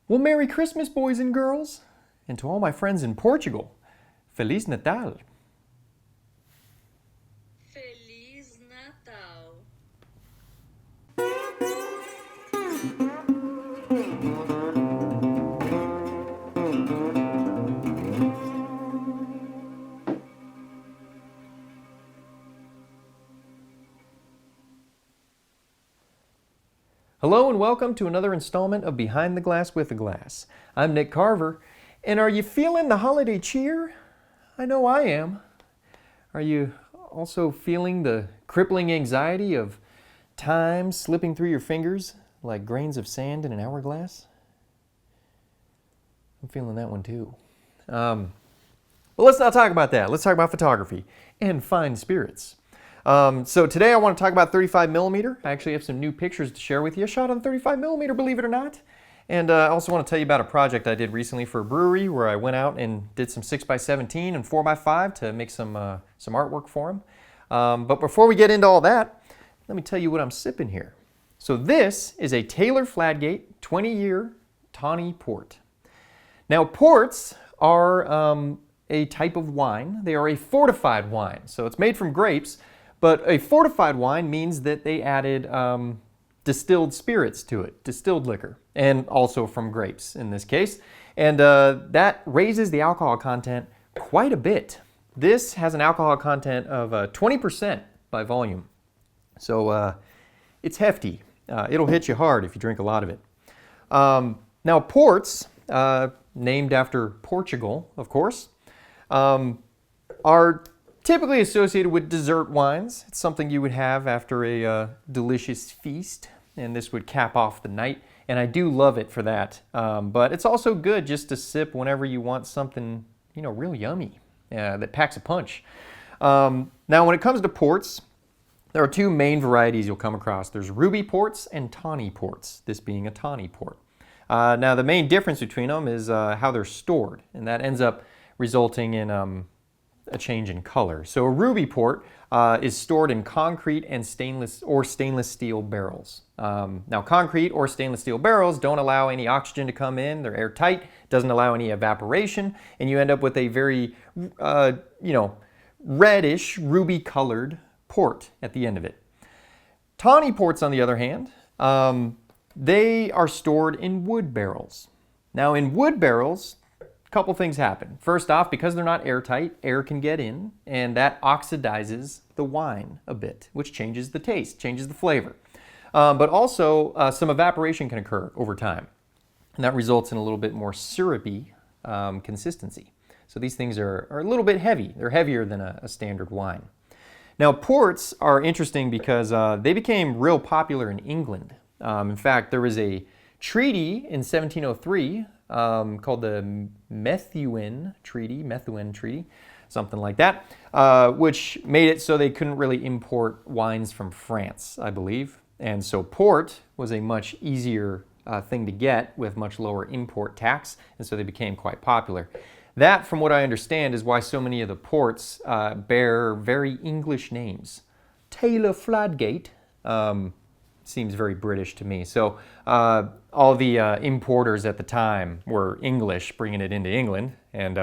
Well, Merry Christmas, boys and girls, and to all my friends in Portugal, Feliz Natal. Feliz Natal. Hello and welcome to another installment of Behind the Glass with the Glass. I'm Nick Carver, and are you feeling the holiday cheer? I know I am. Are you also feeling the crippling anxiety of time slipping through your fingers like grains of sand in an hourglass? I'm feeling that one too. Well, let's not talk about that. Let's talk about photography and fine spirits. So today I want to talk about 35mm. I actually have some new pictures to share with you. I shot on 35mm, believe it or not. And I also want to tell you about a project I did recently for a brewery where I went out and did some 6x17 and 4x5 to make some artwork for them. But before we get into all that, let me tell you what I'm sipping here. So this is a Taylor Fladgate 20-year Tawny Port. Now ports are a type of wine. They are a fortified wine. So it's made from grapes. But a fortified wine means that they added distilled spirits to it, distilled liquor, and also from grapes in this case. And that raises the alcohol content quite a bit. This has an alcohol content of 20% by volume. So it's hefty. It'll hit you hard if you drink a lot of it. Now ports, named after Portugal, of course, are typically associated with dessert wines. It's something you would have after a delicious feast, and this would cap off the night. And I do love it for that. But it's also good just to sip whenever you want something, real yummy that packs a punch. Now, when it comes to ports, there are two main varieties you'll come across. There's ruby ports and tawny ports, this being a tawny port. Now, the main difference between them is how they're stored, and that ends up resulting in a change in color. So a ruby port is stored in concrete and stainless steel barrels. Now concrete or stainless steel barrels don't allow any oxygen to come in. They're airtight, doesn't allow any evaporation, and you end up with a very reddish ruby colored port at the end of it. Tawny ports, on the other hand, they are stored in wood barrels. Now in wood barrels, couple things happen. First off, because they're not airtight, air can get in, and that oxidizes the wine a bit, which changes the taste, changes the flavor. But also, some evaporation can occur over time, and that results in a little bit more syrupy consistency. So these things are a little bit heavy. They're heavier than a standard wine. Now, ports are interesting because they became real popular in England. In fact, there was a treaty in 1703 called the Methuen Treaty, something like that, which made it so they couldn't really import wines from France, I believe. And so port was a much easier thing to get with much lower import tax, and so they became quite popular. That, from what I understand, is why so many of the ports bear very English names. Taylor Fladgate seems very British to me. So all the importers at the time were English, bringing it into England, and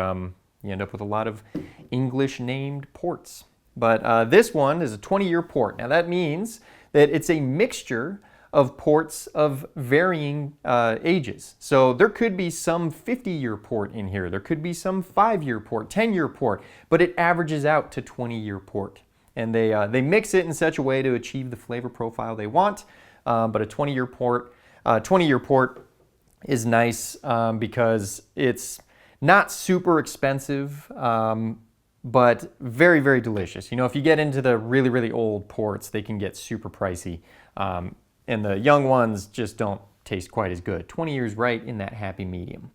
you end up with a lot of English-named ports. But this one is a 20-year port. Now that means that it's a mixture of ports of varying ages. So there could be some 50-year port in here. There could be some 5-year port, 10-year port, but it averages out to 20-year port. And they mix it in such a way to achieve the flavor profile they want. But a 20-year port is nice because it's not super expensive, but very, very delicious. If you get into the really, really old ports, they can get super pricey. And the young ones just don't taste quite as good. 20 years right in that happy medium.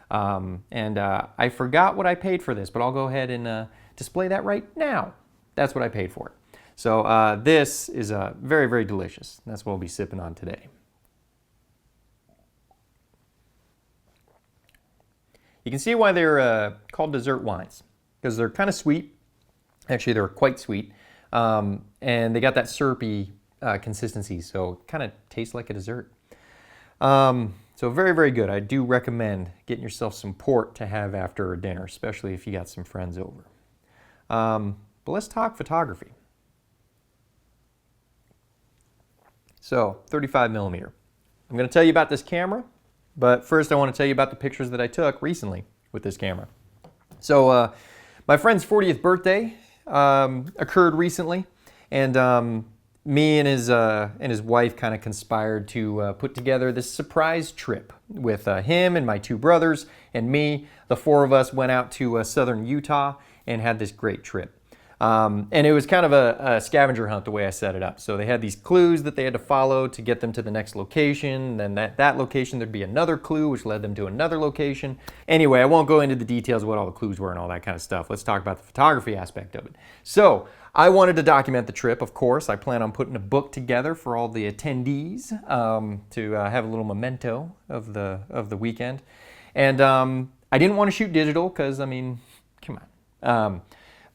And I forgot what I paid for this, but I'll go ahead and display that right now. That's what I paid for it. So this is very, very delicious. That's what we'll be sipping on today. You can see why they're called dessert wines, because they're kind of sweet. Actually, they're quite sweet. And they got that syrupy consistency, so it kind of tastes like a dessert. So So very, very good. I do recommend getting yourself some port to have after dinner, especially if you got some friends over. But let's talk photography. So 35 millimeter. I'm going to tell you about this camera, but first I want to tell you about the pictures that I took recently with this camera. So my friend's 40th birthday occurred recently, and me and his wife kind of conspired to put together this surprise trip with him and my two brothers and me. The four of us went out to southern Utah and had this great trip. And it was kind of a scavenger hunt the way I set it up. So they had these clues that they had to follow to get them to the next location. Then that location, there'd be another clue, which led them to another location. Anyway, I won't go into the details of what all the clues were and all that kind of stuff. Let's talk about the photography aspect of it. So I wanted to document the trip, of course. I plan on putting a book together for all the attendees to have a little memento of the weekend. And I didn't want to shoot digital because, I mean, come on.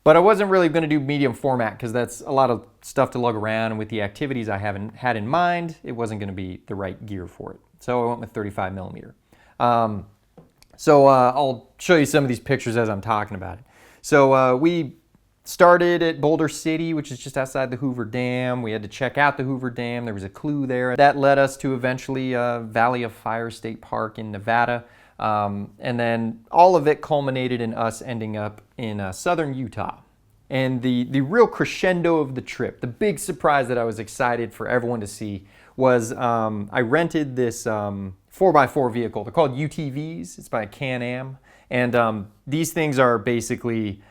But I wasn't really going to do medium format because that's a lot of stuff to lug around, and with the activities I haven't had in mind, it wasn't going to be the right gear for it. So I went with 35 millimeter. So I'll show you some of these pictures as I'm talking about it. So we started at Boulder City, which is just outside the Hoover Dam. We had to check out the Hoover Dam. There was a clue there. That led us to eventually Valley of Fire State Park in Nevada. And then all of it culminated in us ending up in southern Utah. And the real crescendo of the trip, the big surprise that I was excited for everyone to see was I rented this 4x4 vehicle. They're called UTVs. It's by Can-Am. And these things are basically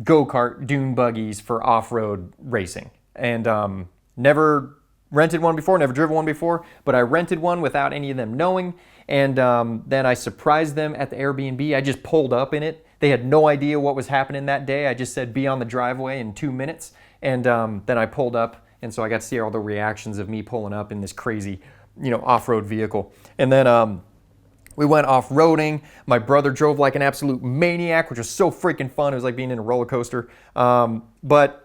go-kart dune buggies for off-road racing. And never rented one before, never driven one before, but I rented one without any of them knowing. And then I surprised them at the Airbnb. I just pulled up in it. They had no idea what was happening that day. I just said, be on the driveway in 2 minutes. And then I pulled up. And so I got to see all the reactions of me pulling up in this crazy, off-road vehicle. And then we went off-roading. My brother drove like an absolute maniac, which was so freaking fun. It was like being in a roller coaster. But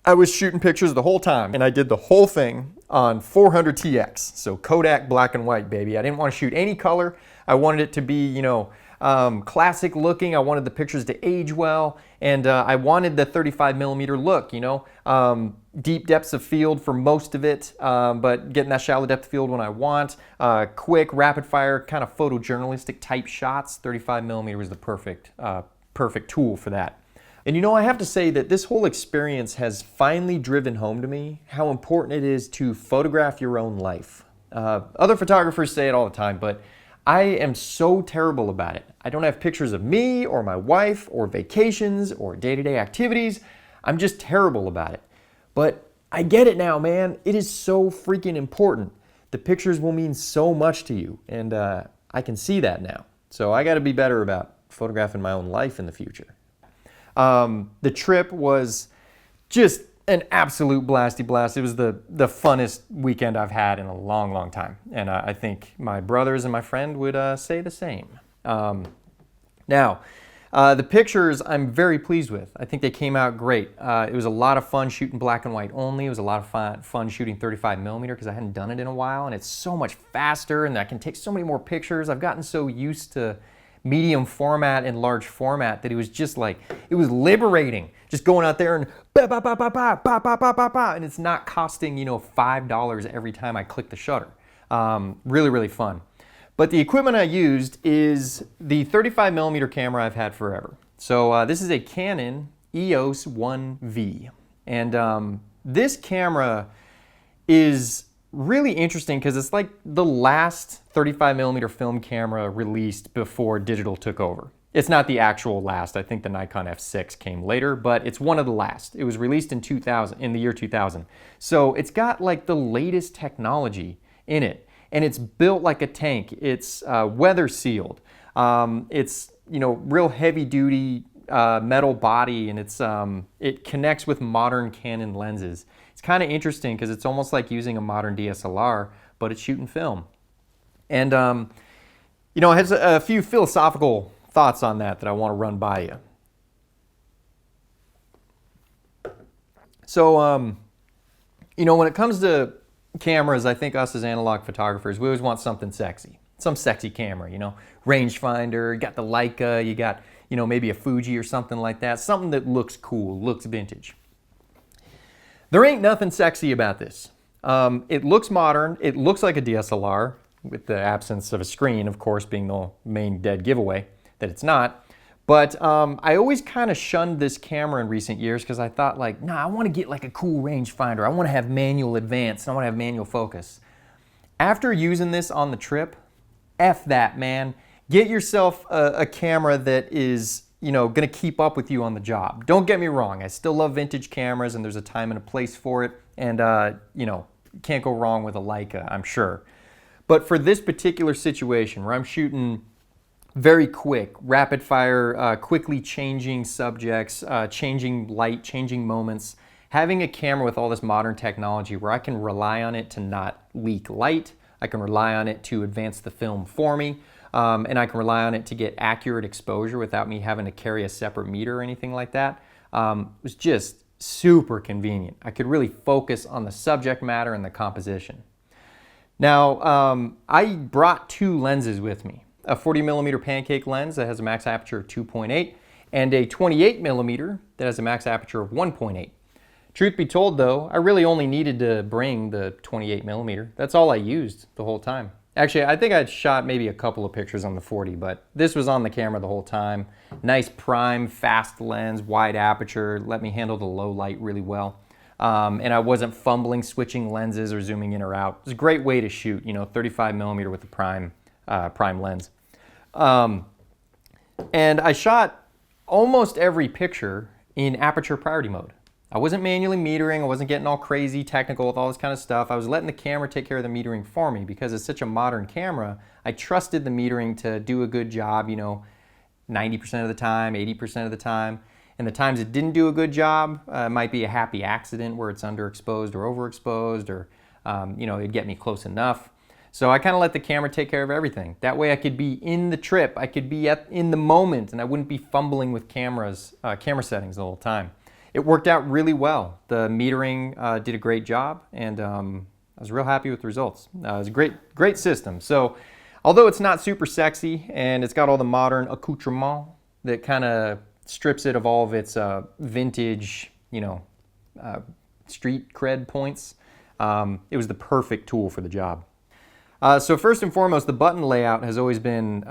I was shooting pictures the whole time. And I did the whole thing on 400 TX. So Kodak black and white, baby. I didn't want to shoot any color. I wanted it to be, classic looking. I wanted the pictures to age well. And I wanted the 35 millimeter look, deep depths of field for most of it, but getting that shallow depth of field when I want. Quick, rapid fire, kind of photojournalistic type shots. 35 millimeter was the perfect tool for that. And I have to say that this whole experience has finally driven home to me how important it is to photograph your own life. Other photographers say it all the time, but I am so terrible about it. I don't have pictures of me or my wife or vacations or day-to-day activities. I'm just terrible about it. But I get it now, man. It is so freaking important. The pictures will mean so much to you, and I can see that now. So I got to be better about photographing my own life in the future. The trip was just an absolute blasty blast. It was the funnest weekend I've had in a long, long time. And I think my brothers and my friend would say the same. Now, the pictures I'm very pleased with. I think they came out great. It was a lot of fun shooting black and white only. It was a lot of fun shooting 35 millimeter because I hadn't done it in a while. And it's so much faster and I can take so many more pictures. I've gotten so used to medium format and large format that it was just like, it was liberating. Just going out there and ba ba ba ba ba ba ba ba ba ba, and it's not costing $5 every time I click the shutter. Really, really fun. But the equipment I used is the 35 millimeter camera I've had forever. So this is a Canon EOS-1v, and this camera is really interesting because it's like the last 35 millimeter film camera released before digital took over. It's not the actual last. I think the Nikon F6 came later, but it's one of the last. It was released in the year 2000. So it's got like the latest technology in it, and it's built like a tank. It's weather sealed. It's real heavy duty metal body, and it connects with modern Canon lenses. It's kind of interesting because it's almost like using a modern DSLR, but it's shooting film. And it has a few philosophical thoughts on that I want to run by you. So, when it comes to cameras, I think us as analog photographers, we always want something sexy. Some sexy camera, you know, rangefinder, you got the Leica, you got, you know, maybe a Fuji or something like that. Something that looks cool, looks vintage. There ain't nothing sexy about this. It looks modern, it looks like a DSLR, with the absence of a screen, of course, being the main dead giveaway that it's not. But I always kind of shunned this camera in recent years because I thought like, nah, I want to get like a cool rangefinder. I want to have manual advance and I want to have manual focus. After using this on the trip, F that, man. Get yourself a camera that is, you know, gonna keep up with you on the job. Don't get me wrong, I still love vintage cameras and there's a time and a place for it. And, you know, can't go wrong with a Leica, I'm sure. But for this particular situation where I'm shooting very quick, rapid fire, quickly changing subjects, changing light, changing moments, having a camera with all this modern technology where I can rely on it to not leak light, I can rely on it to advance the film for me, and I can rely on it to get accurate exposure without me having to carry a separate meter or anything like that, was just super convenient. I could really focus on the subject matter and the composition. Now, I brought two lenses with me. A 40mm pancake lens that has a max aperture of 2.8 and a 28mm that has a max aperture of 1.8. Truth be told though, I really only needed to bring the 28mm. That's all I used the whole time. Actually, I think I'd shot maybe a couple of pictures on the 40, but this was on the camera the whole time. Nice prime, fast lens, wide aperture, let me handle the low light really well. And I wasn't fumbling, switching lenses or zooming in or out. It was a great way to shoot, you know, 35mm with a prime lens. And I shot almost every picture in aperture priority mode. I wasn't manually metering, I wasn't getting all crazy technical with all this kind of stuff. I was letting the camera take care of the metering for me because it's such a modern camera. I trusted the metering to do a good job, you know, 90% of the time, 80% of the time. And the times it didn't do a good job, it might be a happy accident where it's underexposed or overexposed or, you know, it'd get me close enough. So I kind of let the camera take care of everything. That way I could be in the trip, I could be in the moment, and I wouldn't be fumbling with camera settings the whole time. It worked out really well. The metering did a great job, and I was real happy with the results. It was a great system. So although it's not super sexy and it's got all the modern accoutrement that kind of strips it of all of its vintage, you know, street cred points, it was the perfect tool for the job. So first and foremost, the button layout has always been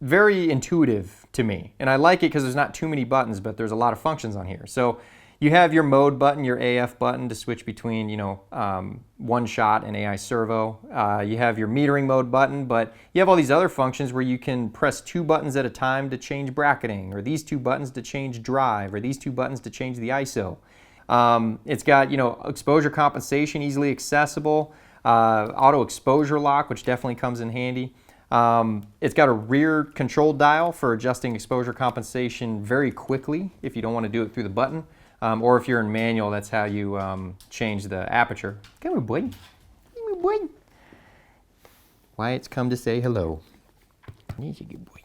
very intuitive to me. And I like it because there's not too many buttons, but there's a lot of functions on here. So you have your mode button, your AF button to switch between, you know, one shot and AI servo. You have your metering mode button, but you have all these other functions where you can press two buttons at a time to change bracketing, or these two buttons to change drive, or these two buttons to change the ISO. It's got, you know, exposure compensation, easily accessible, auto exposure lock, which definitely comes in handy. It's got a rear control dial for adjusting exposure compensation very quickly if you don't want to do it through the button. Or if you're in manual, that's how you change the aperture. Come here, boy. Come here, boy. Wyatt's come to say hello. He's a good boy.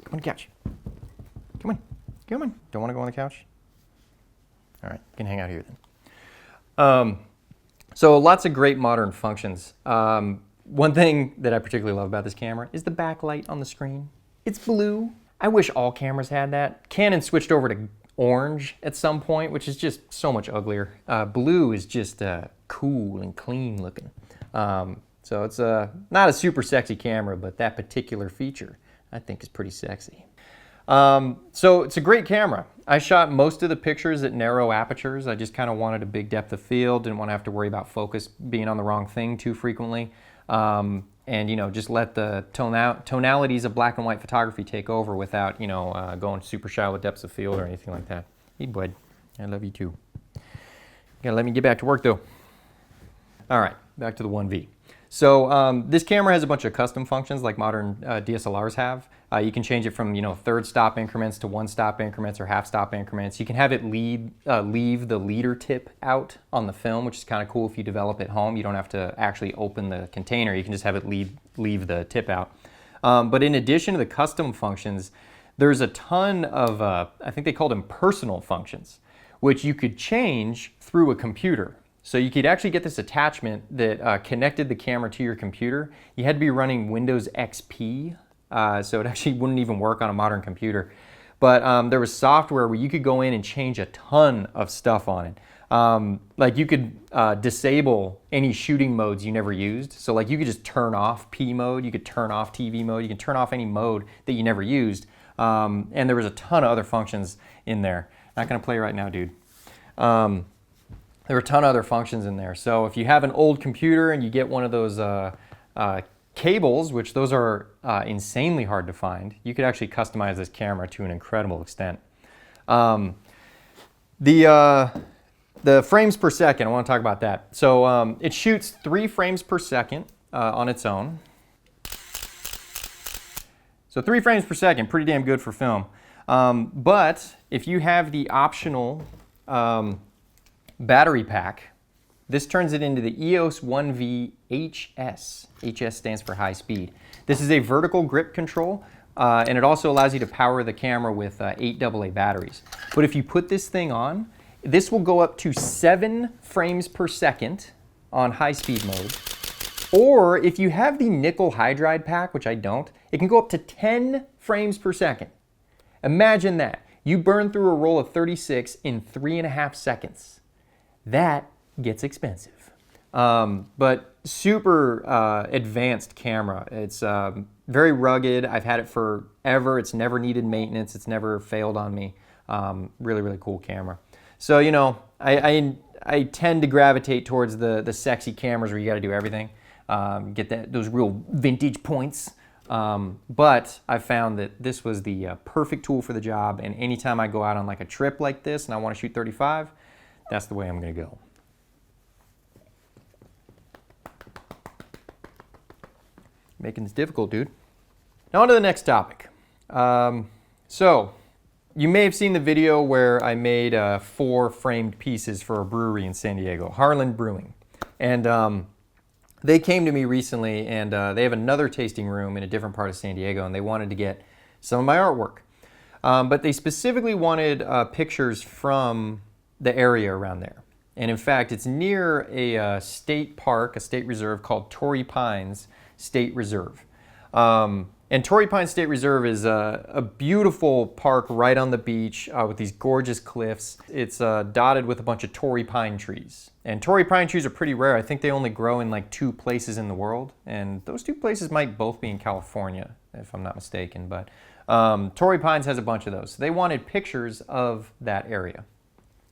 Come on the couch. Come on. Come on. Don't want to go on the couch? All right, you can hang out here then. So lots of great modern functions. One thing that I particularly love about this camera is the backlight on the screen. It's blue. I wish all cameras had that. Canon switched over to orange at some point, which is just so much uglier. Blue is just cool and clean looking. So it's not a super sexy camera, but that particular feature I think is pretty sexy. So it's a great camera. I shot most of the pictures at narrow apertures. I just kind of wanted a big depth of field, didn't want to have to worry about focus being on the wrong thing too frequently. And, you know, just let the tonalities of black and white photography take over without, you know, going super shallow depths of field or anything like that. Hey, bud, I love you too. You gotta let me get back to work though. All right, back to the 1V. So this camera has a bunch of custom functions like modern DSLRs have. You can change it from, you know, third stop increments to one stop increments or half stop increments. You can have it leave the leader tip out on the film, which is kind of cool if you develop at home. You don't have to actually open the container. You can just have it leave the tip out. But in addition to the custom functions, there's a ton of, I think they called them personal functions, which you could change through a computer. So you could actually get this attachment that connected the camera to your computer. You had to be running Windows XP, so it actually wouldn't even work on a modern computer. But there was software where you could go in and change a ton of stuff on it. Like you could disable any shooting modes you never used. So like you could just turn off P mode, you could turn off TV mode, you can turn off any mode that you never used. And there was a ton of other functions in there. Not gonna play right now, dude. There were a ton of other functions in there. So if you have an old computer and you get one of those cables, which those are insanely hard to find, you could actually customize this camera to an incredible extent. The frames per second, I want to talk about that. So it shoots 3 frames per second on its own. So 3 frames per second, pretty damn good for film. But if you have the optional battery pack, this turns it into the EOS-1v HS. HS stands for high speed. This is a vertical grip control, and it also allows you to power the camera with 8 AA batteries. But if you put this thing on, this will go up to 7 frames per second on high speed mode. Or if you have the nickel hydride pack, which I don't, it can go up to 10 frames per second. Imagine that. You burn through a roll of 36 in 3.5 seconds. That gets expensive. But super advanced camera. It's very rugged. I've had it forever. It's never needed maintenance. It's never failed on me. Really, really cool camera. So, you know, I tend to gravitate towards the sexy cameras where you got to do everything. Get those real vintage points. But I found that this was the perfect tool for the job. And anytime I go out on like a trip like this and I want to shoot 35, that's the way I'm going to go. Making this difficult, dude. Now on to the next topic. So you may have seen the video where I made 4 framed pieces for a brewery in San Diego, Harlan Brewing. And they came to me recently, and they have another tasting room in a different part of San Diego, and they wanted to get some of my artwork. But they specifically wanted pictures from the area around there. And in fact, it's near a state park, a state reserve called Torrey Pines State Reserve. And Torrey Pines State Reserve is a beautiful park right on the beach with these gorgeous cliffs. It's dotted with a bunch of Torrey pine trees. And Torrey pine trees are pretty rare. I think they only grow in like 2 places in the world. And those 2 places might both be in California, if I'm not mistaken. But Torrey Pines has a bunch of those. So they wanted pictures of that area.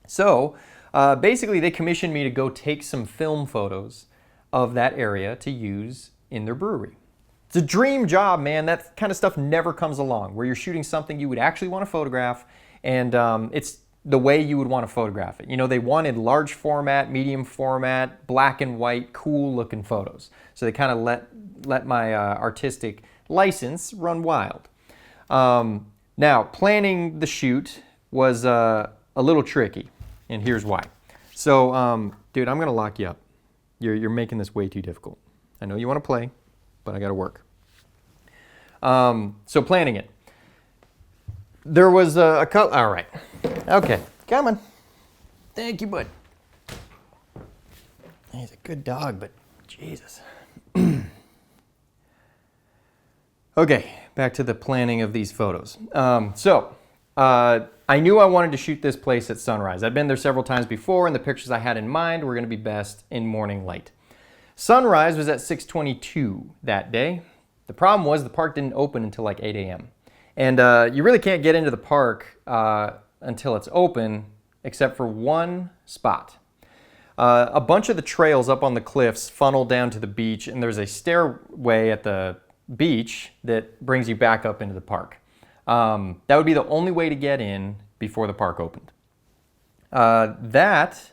So basically they commissioned me to go take some film photos of that area to use in their brewery. It's a dream job, man. That kind of stuff never comes along, where you're shooting something you would actually want to photograph, and it's the way you would want to photograph it. You know, they wanted large format, medium format, black and white, cool looking photos. So they kind of let my artistic license run wild. Now, planning the shoot was a little tricky, and here's why. So, dude, I'm gonna lock you up. You're making this way too difficult. I know you want to play, but I got to work. So planning it. There was a couple. All right. Okay. Come on. Thank you, bud. He's a good dog, but Jesus. Okay. Back to the planning of these photos. I knew I wanted to shoot this place at sunrise. I'd been there several times before, and the pictures I had in mind were going to be best in morning light. Sunrise was at 6:22 that day. The problem was the park didn't open until like 8 a.m. And you really can't get into the park until it's open, except for one spot. A bunch of the trails up on the cliffs funnel down to the beach, and there's a stairway at the beach that brings you back up into the park. That would be the only way to get in before the park opened. That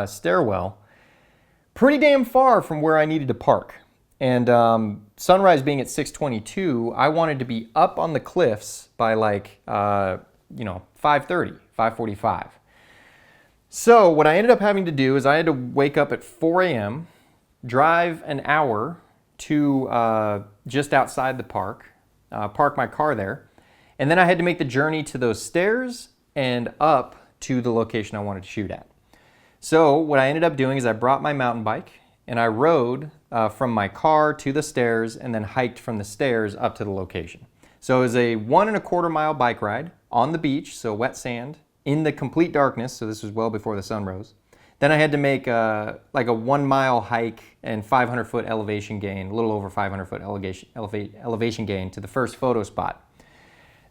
stairwell, pretty damn far from where I needed to park. And sunrise being at 6:22, I wanted to be up on the cliffs by like, 5:30, 5:45. So what I ended up having to do is I had to wake up at 4 a.m., drive an hour to just outside the park, park my car there, and then I had to make the journey to those stairs and up to the location I wanted to shoot at. So what I ended up doing is I brought my mountain bike and I rode from my car to the stairs and then hiked from the stairs up to the location. So it was a 1.25 mile bike ride on the beach, so wet sand, in the complete darkness, so this was well before the sun rose. Then I had to make like a 1 mile hike and 500-foot elevation gain, a little over 500-foot elevation gain to the first photo spot.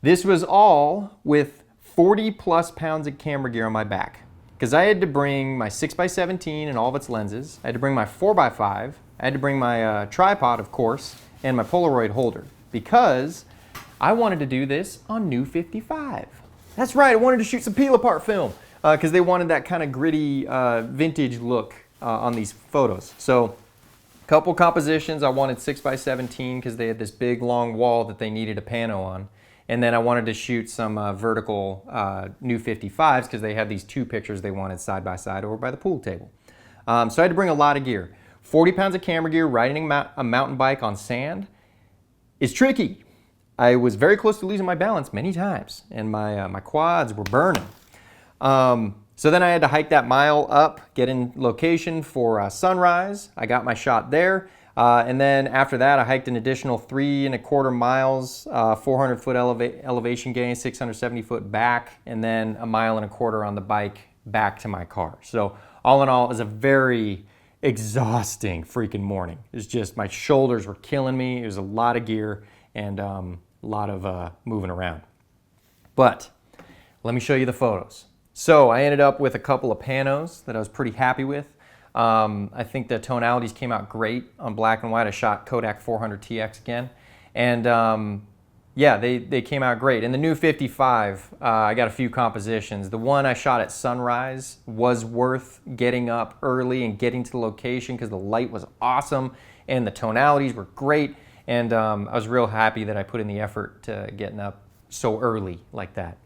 This was all with 40 plus pounds of camera gear on my back, because I had to bring my 6x17 and all of its lenses. I had to bring my 4x5. I had to bring my tripod, of course, and my Polaroid holder, because I wanted to do this on new 55. That's right, I wanted to shoot some peel apart film, because they wanted that kind of gritty vintage look on these photos. So a couple compositions, I wanted 6x17 because they had this big long wall that they needed a pano on. And then I wanted to shoot some vertical new 55s because they had these two pictures they wanted side by side over by the pool table. So I had to bring a lot of gear. 40 pounds of camera gear riding a mountain bike on sand is tricky. I was very close to losing my balance many times and my quads were burning. So then I had to hike that mile up, get in location for sunrise. I got my shot there. And then after that, I hiked an additional 3.25 miles, 400-foot elevation gain, 670-foot back, and then 1.25 miles on the bike back to my car. So all in all, it was a very exhausting freaking morning. It was just, my shoulders were killing me. It was a lot of gear and a lot of moving around. But let me show you the photos. So I ended up with a couple of panos that I was pretty happy with. I think the tonalities came out great on black and white. I shot Kodak 400 TX again. And yeah, they came out great. In the new 55, I got a few compositions. The one I shot at sunrise was worth getting up early and getting to the location because the light was awesome and the tonalities were great. And I was real happy that I put in the effort to getting up so early like that.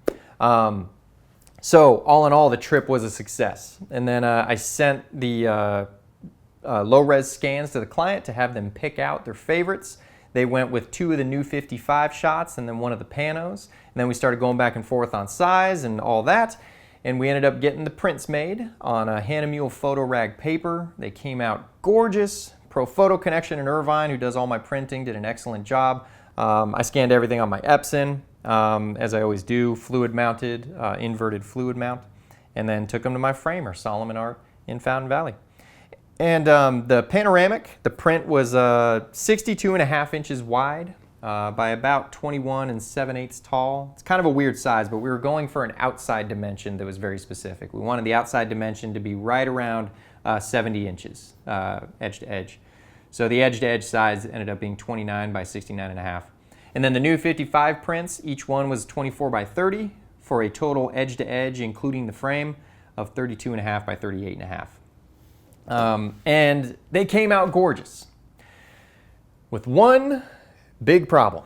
So all in all, the trip was a success. And then I sent the low-res scans to the client to have them pick out their favorites. They went with 2 of the new 55 shots and then 1 of the panos. And then we started going back and forth on size and all that. And we ended up getting the prints made on a Hahnemühle photo rag paper. They came out gorgeous. Pro Photo Connection in Irvine, who does all my printing, did an excellent job. I scanned everything on my Epson. As I always do, fluid mounted, inverted fluid mount, and then took them to my framer, Solomon Art in Fountain Valley. And the panoramic, the print was 62.5 inches wide by about 21 7/8 tall. It's kind of a weird size, but we were going for an outside dimension that was very specific. We wanted the outside dimension to be right around 70 inches, edge to edge. So the edge to edge size ended up being 29 by 69.5. And then the new 55 prints, each one was 24 by 30 for a total edge to edge, including the frame, of 32.5 by 38.5. And they came out gorgeous with one big problem.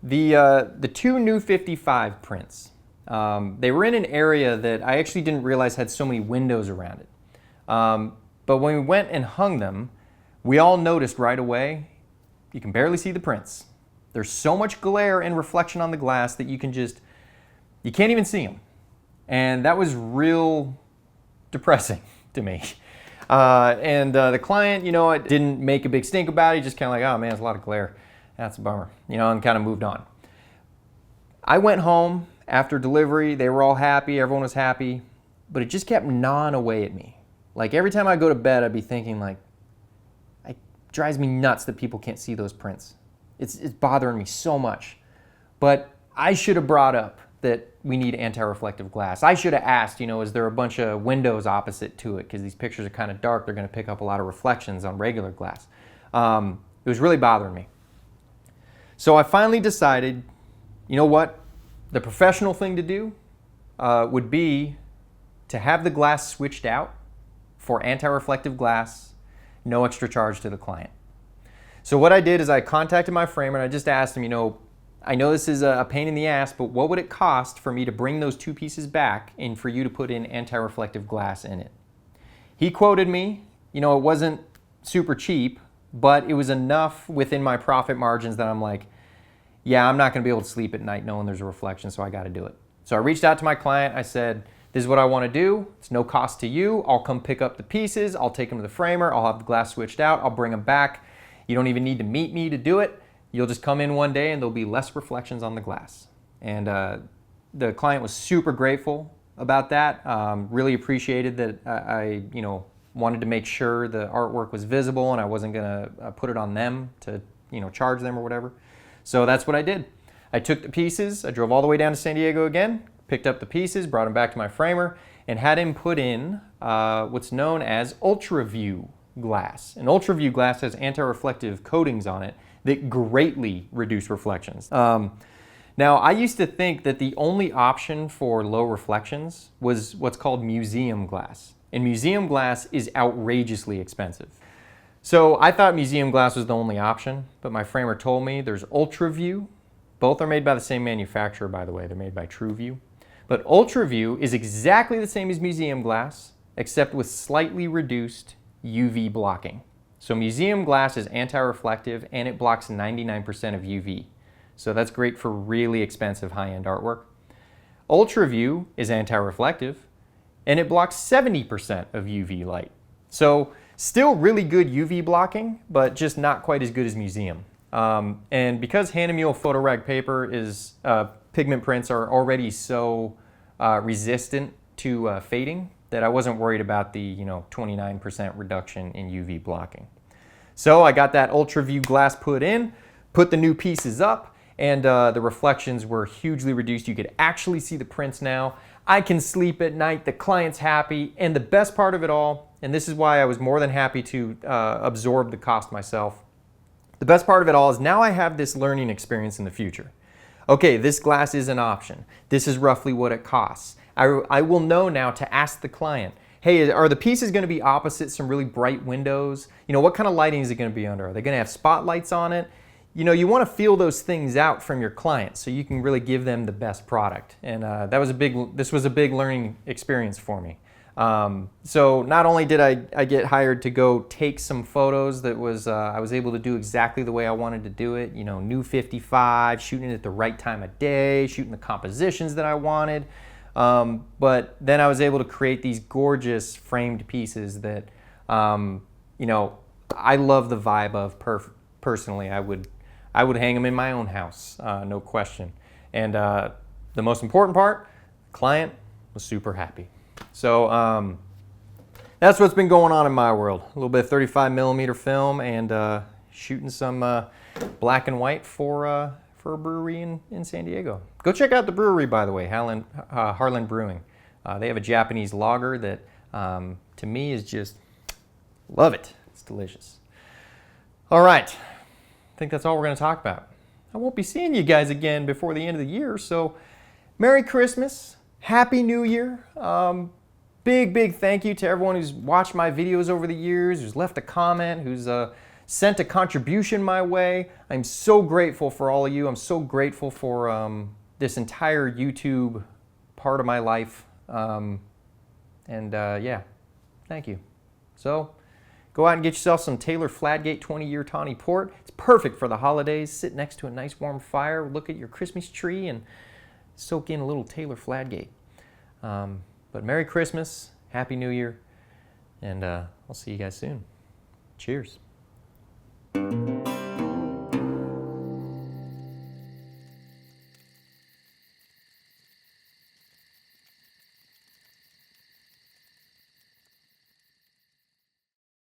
The 2 new 55 prints, they were in an area that I actually didn't realize had so many windows around it. But when we went and hung them, we all noticed right away, you can barely see the prints. There's so much glare and reflection on the glass that you can't even see them. And that was real depressing to me. The client, didn't make a big stink about it. He just kind of like, oh man, there's a lot of glare. That's a bummer, and kind of moved on. I went home after delivery. They were all happy. Everyone was happy. But it just kept gnawing away at me. Like every time I go to bed, I'd be thinking like, it drives me nuts that people can't see those prints. It's bothering me so much. But I should have brought up that we need anti-reflective glass. I should have asked, is there a bunch of windows opposite to it? Because these pictures are kind of dark. They're going to pick up a lot of reflections on regular glass. It was really bothering me. So I finally decided, you know what? The professional thing to do would be to have the glass switched out for anti-reflective glass, no extra charge to the client. So what I did is I contacted my framer and I just asked him, I know this is a pain in the ass, but what would it cost for me to bring those 2 pieces back and for you to put in anti-reflective glass in it? He quoted me, it wasn't super cheap, but it was enough within my profit margins that I'm like, yeah, I'm not going to be able to sleep at night knowing there's a reflection, so I got to do it. So I reached out to my client. I said, this is what I want to do. It's no cost to you. I'll come pick up the pieces. I'll take them to the framer. I'll have the glass switched out. I'll bring them back. You don't even need to meet me to do it. You'll just come in one day and there'll be less reflections on the glass. And the client was super grateful about that. Really appreciated that I wanted to make sure the artwork was visible and I wasn't gonna put it on them to charge them or whatever. So that's what I did. I took the pieces, I drove all the way down to San Diego again, picked up the pieces, brought them back to my framer, and had him put in what's known as UltraView glass. And UltraView glass has anti-reflective coatings on it that greatly reduce reflections. Now, I used to think that the only option for low reflections was what's called museum glass. And museum glass is outrageously expensive. So I thought museum glass was the only option, but my framer told me there's UltraView. Both are made by the same manufacturer, by the way. They're made by TrueView. But UltraView is exactly the same as museum glass, except with slightly reduced UV blocking. So museum glass is anti-reflective and it blocks 99% of UV. So that's great for really expensive high-end artwork. UltraView is anti-reflective and it blocks 70% of UV light. So still really good UV blocking, but just not quite as good as museum. And because Hahnemühle photorag paper is, pigment prints are already so resistant to fading that I wasn't worried about the 29% reduction in UV blocking. So I got that UltraView glass put in, put the new pieces up, and the reflections were hugely reduced. You could actually see the prints now. I can sleep at night, the client's happy, and the best part of it all, and this is why I was more than happy to absorb the cost myself, the best part of it all is now I have this learning experience in the future. Okay, this glass is an option. This is roughly what it costs. I will know now to ask the client, hey, are the pieces going to be opposite some really bright windows? What kind of lighting is it going to be under? Are they going to have spotlights on it? You want to feel those things out from your client so you can really give them the best product. And this was a big learning experience for me. So not only did I get hired to go take some photos that I was able to do exactly the way I wanted to do it, new 55, shooting it at the right time of day, shooting the compositions that I wanted. But then I was able to create these gorgeous framed pieces that, I love the vibe of personally. I would hang them in my own house, no question. And the most important part, the client was super happy. So that's what's been going on in my world. A little bit of 35mm film and shooting some black and white for a brewery in San Diego. Go check out the brewery, by the way, Harlan Brewing. They have a Japanese lager that to me is just, love it. It's delicious. All right, I think that's all we're going to talk about. I won't be seeing you guys again before the end of the year, so Merry Christmas, Happy New Year. Big thank you to everyone who's watched my videos over the years, who's left a comment, who's sent a contribution my way. I'm so grateful for all of you. I'm so grateful for this entire YouTube part of my life. Yeah, thank you. So go out and get yourself some Taylor Fladgate 20-year Tawny Port. It's perfect for the holidays. Sit next to a nice warm fire, look at your Christmas tree, and soak in a little Taylor Fladgate. But Merry Christmas, Happy New Year, and I'll see you guys soon. Cheers.